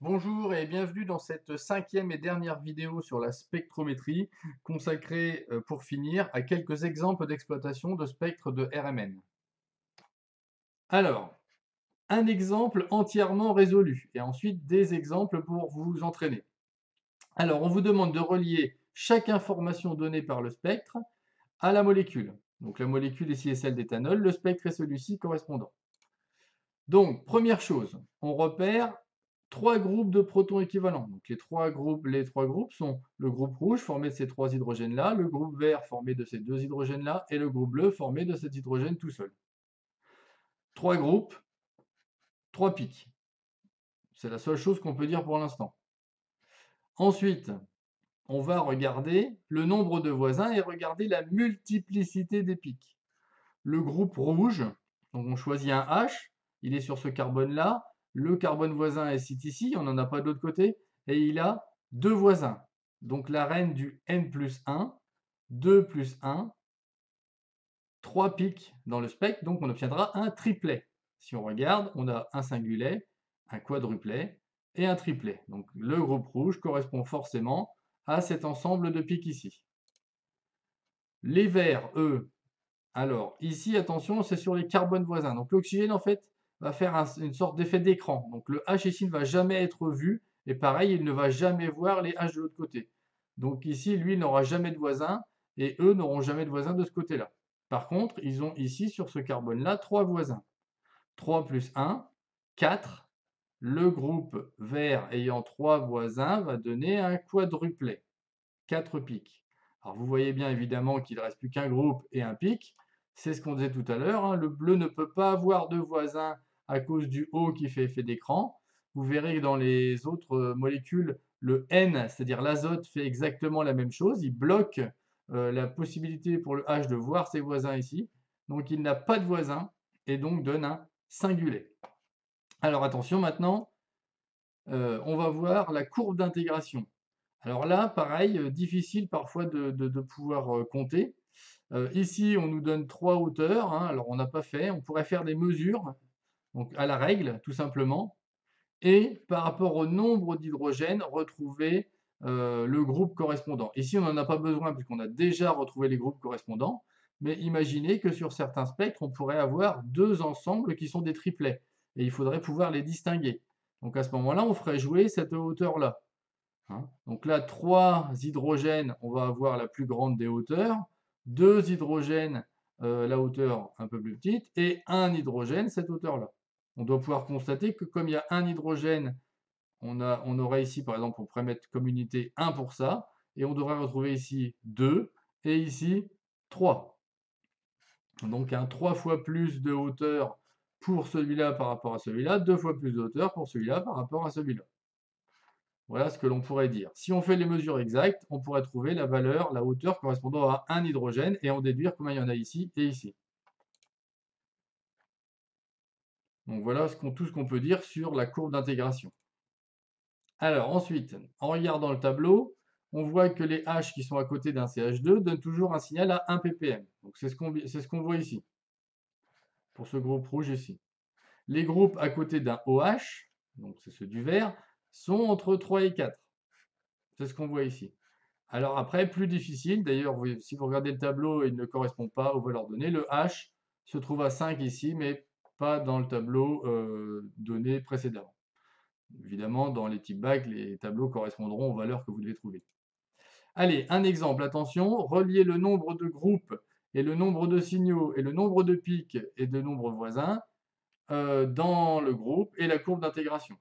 Bonjour et bienvenue dans cette cinquième et dernière vidéo sur la spectrométrie, consacrée pour finir à quelques exemples d'exploitation de spectres de RMN. Alors, un exemple entièrement résolu et ensuite des exemples pour vous entraîner. Alors, on vous demande de relier chaque information donnée par le spectre à la molécule. Donc la molécule ici est celle d'éthanol, le spectre est celui-ci correspondant. Donc, première chose, on repère trois groupes de protons équivalents. Donc, les trois groupes sont le groupe rouge formé de ces trois hydrogènes-là, le groupe vert formé de ces deux hydrogènes-là, et le groupe bleu formé de cet hydrogène tout seul. Trois groupes, trois pics. C'est la seule chose qu'on peut dire pour l'instant. Ensuite, on va regarder le nombre de voisins et regarder la multiplicité des pics. Le groupe rouge, donc on choisit un H, il est sur ce carbone-là, le carbone voisin est ici, on n'en a pas de l'autre côté, et il a deux voisins. Donc la reine du N plus 1, 2 plus 1, 3 pics dans le spectre, donc on obtiendra un triplet. Si on regarde, on a un singulet, un quadruplet et un triplet. Donc le groupe rouge correspond forcément à cet ensemble de pics ici. Les verts, eux, alors, ici, attention, c'est sur les carbones voisins. Donc, l'oxygène, en fait, va faire une sorte d'effet d'écran. Donc, le H ici ne va jamais être vu. Et pareil, il ne va jamais voir les H de l'autre côté. Donc, ici, lui, il n'aura jamais de voisins. Et eux n'auront jamais de voisins de ce côté-là. Par contre, ils ont ici, sur ce carbone-là, trois voisins. 3 plus 1, 4. Le groupe vert ayant trois voisins va donner un quadruplet. 4 pics. Alors vous voyez bien évidemment qu'il ne reste plus qu'un groupe et un pic. C'est ce qu'on disait tout à l'heure, hein. Le bleu ne peut pas avoir de voisins à cause du O qui fait effet d'écran. Vous verrez que dans les autres molécules, le N, c'est-à-dire l'azote, fait exactement la même chose. Il bloque la possibilité pour le H de voir ses voisins ici. Donc il n'a pas de voisins et donc donne un singulet. Alors attention maintenant, on va voir la courbe d'intégration. Alors là, pareil, difficile parfois de pouvoir compter. Ici, on nous donne trois hauteurs, hein, alors on n'a pas fait. On pourrait faire des mesures, donc à la règle, tout simplement, et par rapport au nombre d'hydrogènes, retrouver le groupe correspondant. Ici, on n'en a pas besoin puisqu'on a déjà retrouvé les groupes correspondants, mais imaginez que sur certains spectres, on pourrait avoir deux ensembles qui sont des triplets, et il faudrait pouvoir les distinguer. Donc à ce moment-là, on ferait jouer cette hauteur-là. Hein. Donc là, 3 hydrogènes, on va avoir la plus grande des hauteurs, 2 hydrogènes, la hauteur un peu plus petite, et un hydrogène, cette hauteur-là. On doit pouvoir constater que comme il y a un hydrogène, on aurait ici, par exemple, on pourrait mettre comme unité 1 pour ça, et on devrait retrouver ici 2, et ici 3. Donc un 3 fois plus de hauteur pour celui-là par rapport à celui-là, 2 fois plus de hauteur pour celui-là par rapport à celui-là. Voilà ce que l'on pourrait dire. Si on fait les mesures exactes, on pourrait trouver la valeur, la hauteur correspondant à un hydrogène et en déduire combien il y en a ici et ici. Donc voilà tout ce qu'on peut dire sur la courbe d'intégration. Alors ensuite, en regardant le tableau, on voit que les H qui sont à côté d'un CH2 donnent toujours un signal à 1 ppm. Donc c'est ce qu'on voit ici, pour ce groupe rouge ici. Les groupes à côté d'un OH, donc c'est ceux du vert, sont entre 3 et 4. C'est ce qu'on voit ici. Alors après, plus difficile, d'ailleurs, si vous regardez le tableau, il ne correspond pas aux valeurs données. Le H se trouve à 5 ici, mais pas dans le tableau donné précédemment. Évidemment, dans les types bacs, les tableaux correspondront aux valeurs que vous devez trouver. Allez, un exemple, attention, relier le nombre de groupes et le nombre de signaux et le nombre de pics et de nombres voisins dans le groupe et la courbe d'intégration.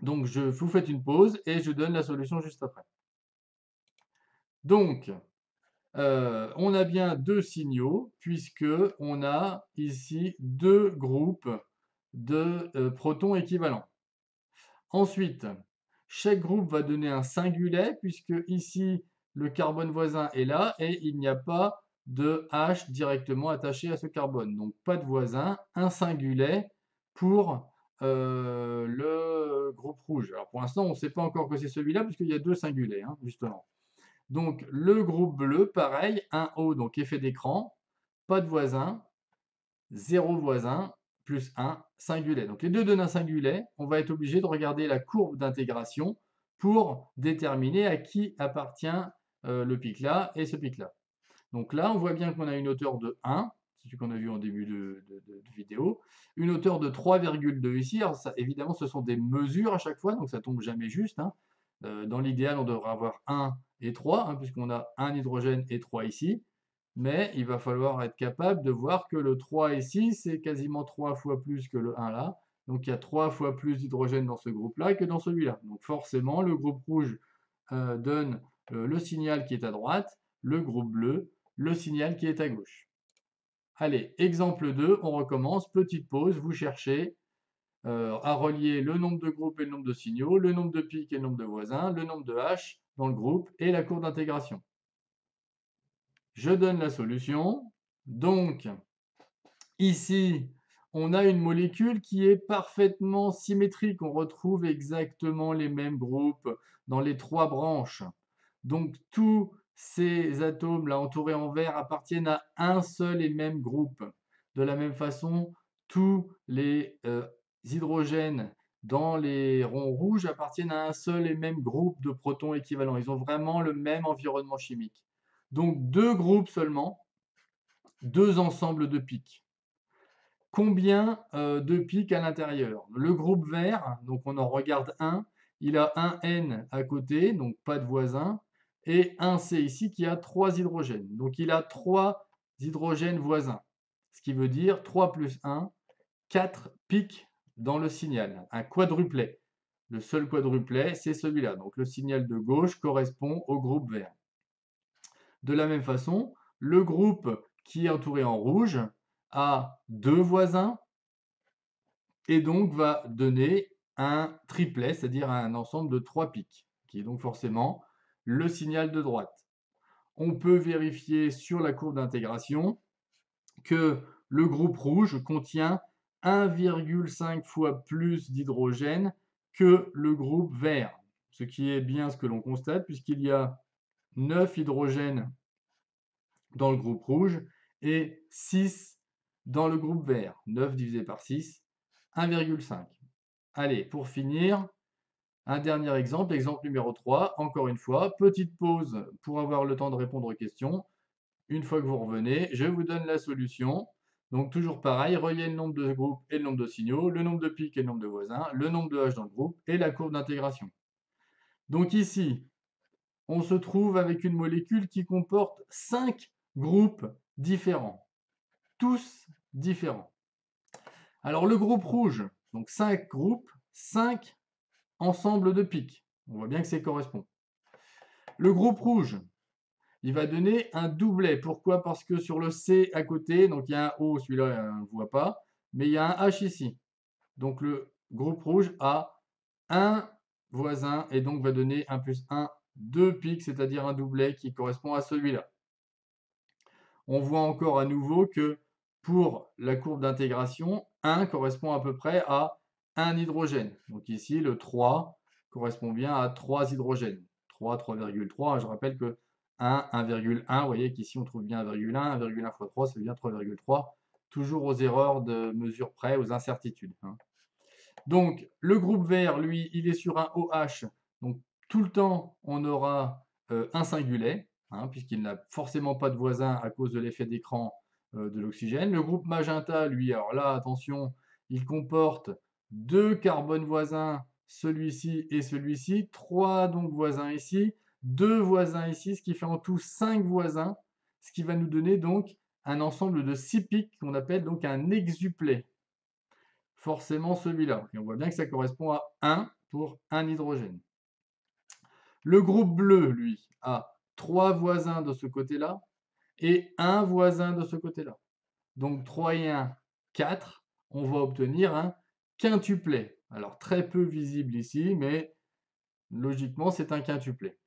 Donc, vous faites une pause et je donne la solution juste après. Donc, on a bien deux signaux puisque on a ici deux groupes de protons équivalents. Ensuite, chaque groupe va donner un singulet puisque ici le carbone voisin est là et il n'y a pas de H directement attaché à ce carbone. Donc pas de voisin, un singulet pour le groupe rouge. Alors pour l'instant, on ne sait pas encore que c'est celui-là puisqu'il y a deux singulets, hein, justement. Donc le groupe bleu, pareil, un O, donc effet d'écran, pas de voisin, zéro voisin, plus 1 singulet. Donc les deux donnent un singulet, on va être obligé de regarder la courbe d'intégration pour déterminer à qui appartient le pic là et ce pic là. Donc là, on voit bien qu'on a une hauteur de 1, c'est ce qu'on a vu en début de vidéo, une hauteur de 3,2 ici. Alors ça, évidemment, ce sont des mesures à chaque fois, donc ça tombe jamais juste, hein. Dans l'idéal, on devrait avoir 1 et 3, hein, puisqu'on a un hydrogène et 3 ici. Mais il va falloir être capable de voir que le 3 ici, c'est quasiment 3 fois plus que le 1 là. Donc il y a 3 fois plus d'hydrogène dans ce groupe-là que dans celui-là. Donc forcément, le groupe rouge donne le signal qui est à droite, le groupe bleu, le signal qui est à gauche. Allez, exemple 2, on recommence, petite pause, vous cherchez à relier le nombre de groupes et le nombre de signaux, le nombre de pics et le nombre de voisins, le nombre de H dans le groupe et la courbe d'intégration. Je donne la solution. Donc, ici, on a une molécule qui est parfaitement symétrique. On retrouve exactement les mêmes groupes dans les 3 branches. Donc, tous ces atomes-là entourés en vert appartiennent à un seul et même groupe. De la même façon, tous les hydrogènes dans les ronds rouges appartiennent à un seul et même groupe de protons équivalents. Ils ont vraiment le même environnement chimique. Donc, 2 groupes seulement, 2 ensembles de pics. Combien de pics à l'intérieur? Le groupe vert, donc on en regarde un, il a un N à côté, donc pas de voisin, et un C ici qui a 3 hydrogènes. Donc il a 3 hydrogènes voisins, ce qui veut dire 3 plus 1, 4 pics dans le signal, un quadruplet. Le seul quadruplet, c'est celui-là. Donc le signal de gauche correspond au groupe vert. De la même façon, le groupe qui est entouré en rouge a 2 voisins et donc va donner un triplet, c'est-à-dire un ensemble de 3 pics, qui est donc forcément le signal de droite. On peut vérifier sur la courbe d'intégration que le groupe rouge contient 1,5 fois plus d'hydrogène que le groupe vert, ce qui est bien ce que l'on constate puisqu'il y a 9 hydrogènes dans le groupe rouge et 6 dans le groupe vert. 9 divisé par 6, 1,5. Allez, pour finir, un dernier exemple, exemple numéro 3. Encore une fois, petite pause pour avoir le temps de répondre aux questions. Une fois que vous revenez, je vous donne la solution. Donc toujours pareil, relier le nombre de groupes et le nombre de signaux, le nombre de pics et le nombre de voisins, le nombre de H dans le groupe et la courbe d'intégration. Donc ici, on se trouve avec une molécule qui comporte 5 groupes différents, tous différents. Alors le groupe rouge, donc 5 groupes, 5 ensembles de pics. On voit bien que c'est correspond. Le groupe rouge, il va donner un doublet. Pourquoi? Parce que sur le C à côté, donc il y a un O, celui-là on ne le voit pas, mais il y a un H ici. Donc le groupe rouge a un voisin et donc va donner 1 plus 1, 2 pics, c'est-à-dire un doublet qui correspond à celui-là. On voit encore à nouveau que pour la courbe d'intégration, 1 correspond à peu près à 1 hydrogène. Donc ici, le 3 correspond bien à 3 hydrogènes. 3, 3,3. Je rappelle que 1, 1,1, vous voyez qu'ici on trouve bien 1,1, 1,1 fois 3, c'est bien 3,3. Toujours aux erreurs de mesure près, aux incertitudes, hein. Donc, le groupe vert, lui, il est sur un OH. Donc, tout le temps, on aura un singulet, hein, puisqu'il n'a forcément pas de voisin à cause de l'effet d'écran de l'oxygène. Le groupe magenta, lui, alors là, attention, il comporte 2 carbones voisins, celui-ci et celui-ci, 3 donc voisins ici, 2 voisins ici, ce qui fait en tout 5 voisins, ce qui va nous donner donc un ensemble de 6 pics qu'on appelle donc un hexuplet. Forcément celui-là. Et on voit bien que ça correspond à 1 pour un hydrogène. Le groupe bleu, lui, a 3 voisins de ce côté-là et un voisin de ce côté-là. Donc 3 et 1, 4. On va obtenir un quintuplet. Alors très peu visible ici, mais logiquement c'est un quintuplet.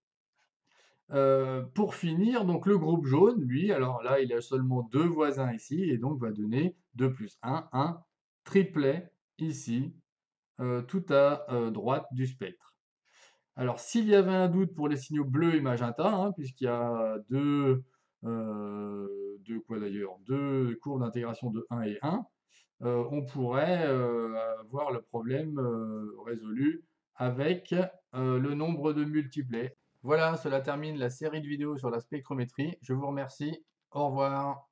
Pour finir, donc le groupe jaune, lui, alors là il a seulement 2 voisins ici et donc va donner 2 plus 1, un triplet ici, tout à droite du spectre. Alors, s'il y avait un doute pour les signaux bleus et magenta, hein, puisqu'il y a deux courbes d'intégration de 1 et 1, on pourrait avoir le problème résolu avec le nombre de multiplets. Voilà, cela termine la série de vidéos sur la spectrométrie. Je vous remercie. Au revoir.